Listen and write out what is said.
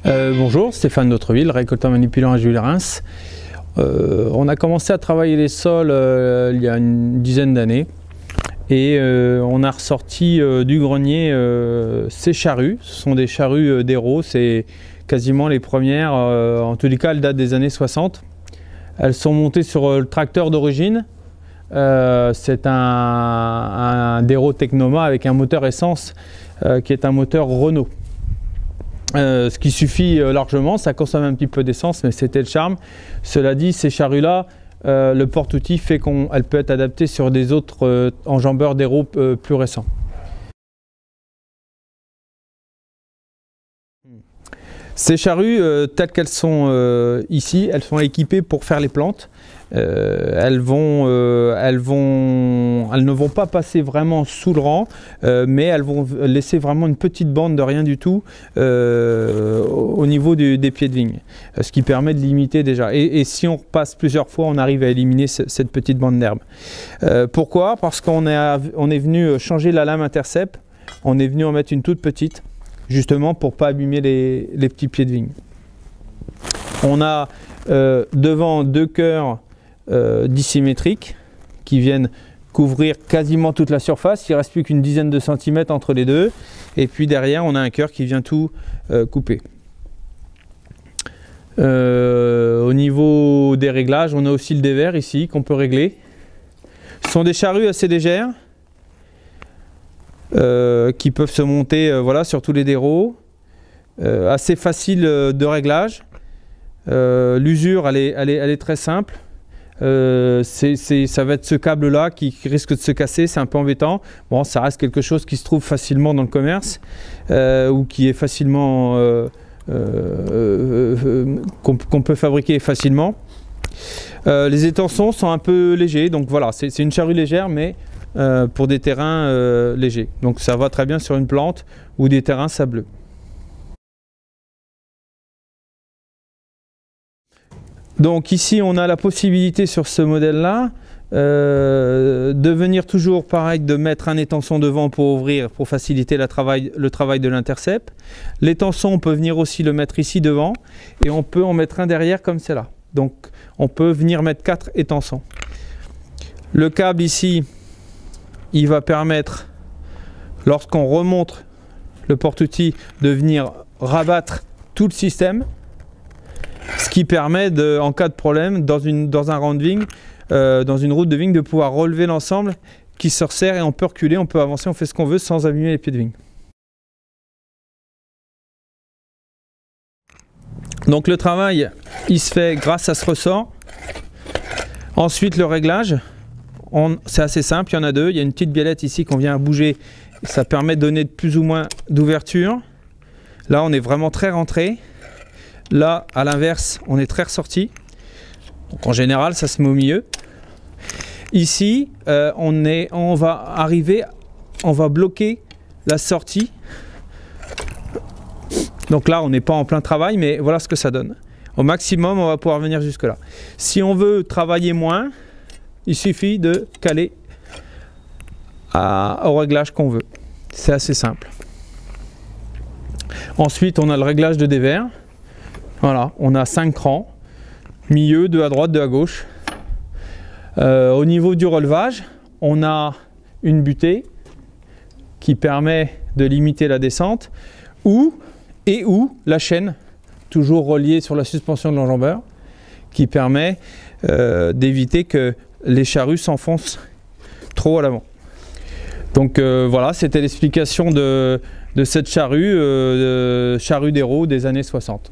Bonjour, Stéphane D'autreville, récolteur manipulant à Jules-Reims. On a commencé à travailler les sols il y a une dizaine d'années et on a ressorti du grenier ces charrues. Ce sont des charrues d'Hérault, c'est quasiment les premières, en tous les cas elles datent des années 60. Elles sont montées sur le tracteur d'origine. C'est un Hérault Technoma avec un moteur essence qui est un moteur Renault. Ce qui suffit largement, ça consomme un petit peu d'essence, mais c'était le charme. Cela dit, ces charrues-là, le porte-outil fait qu'elle peut être adaptée sur des autres enjambeurs d'Hérault plus récents. Ces charrues, telles qu'elles sont ici, elles sont équipées pour faire les plantes. Elles ne vont pas passer vraiment sous le rang, mais elles vont laisser vraiment une petite bande de rien du tout au niveau des pieds de vigne, ce qui permet de limiter déjà. Et si on repasse plusieurs fois, on arrive à éliminer cette petite bande d'herbe. Pourquoi? Parce qu'on est venu changer la lame intercept, on est venu en mettre une toute petite, justement pour ne pas abîmer les petits pieds de vigne. On a devant deux cœurs dissymétriques qui viennent couvrir quasiment toute la surface. Il ne reste plus qu'une dizaine de centimètres entre les deux. Et puis derrière, on a un cœur qui vient tout couper. Au niveau des réglages, on a aussi le dévers ici qu'on peut régler. Ce sont des charrues assez légères qui peuvent se monter voilà, sur tous les dérots. Assez facile de réglage. L'usure, elle est très simple. Ça va être ce câble là qui risque de se casser, c'est un peu embêtant. Bon, ça reste quelque chose qui se trouve facilement dans le commerce ou qui est facilement qu'on peut fabriquer facilement. Les étançons sont un peu légers, donc voilà, c'est une charrue légère, mais pour des terrains légers. Donc ça va très bien sur une plante ou des terrains sableux. Donc ici on a la possibilité sur ce modèle là de venir toujours pareil, de mettre un étançon devant pour ouvrir, pour faciliter le travail de l'intercept. L'étançon, on peut venir aussi le mettre ici devant et on peut en mettre un derrière comme c'est là. Donc on peut venir mettre 4 étançons. Le câble ici, il va permettre, lorsqu'on remonte le porte-outil, de venir rabattre tout le système. Ce qui permet, en cas de problème, dans un rang de vigne, dans une route de vigne, de pouvoir relever l'ensemble qui se resserre et on peut reculer, on peut avancer, on fait ce qu'on veut sans abîmer les pieds de vigne. Donc le travail, il se fait grâce à ce ressort. Ensuite, le réglage, c'est assez simple, il y en a deux. Il y a une petite biellette ici qu'on vient bouger, ça permet de donner plus ou moins d'ouverture. Là, on est vraiment très rentré. Là, à l'inverse, on est très ressorti. Donc, en général, ça se met au milieu. Ici, on va bloquer la sortie. Donc là, on n'est pas en plein travail, mais voilà ce que ça donne. Au maximum, on va pouvoir venir jusque là. Si on veut travailler moins, il suffit de caler au réglage qu'on veut. C'est assez simple. Ensuite, on a le réglage de dévers. Voilà, on a 5 crans, milieu, 2 à droite, 2 à gauche. Au niveau du relevage, on a une butée qui permet de limiter la descente ou la chaîne, toujours reliée sur la suspension de l'enjambeur, qui permet d'éviter que les charrues s'enfoncent trop à l'avant. Donc voilà, c'était l'explication de cette charrue d'Hérault des années 60.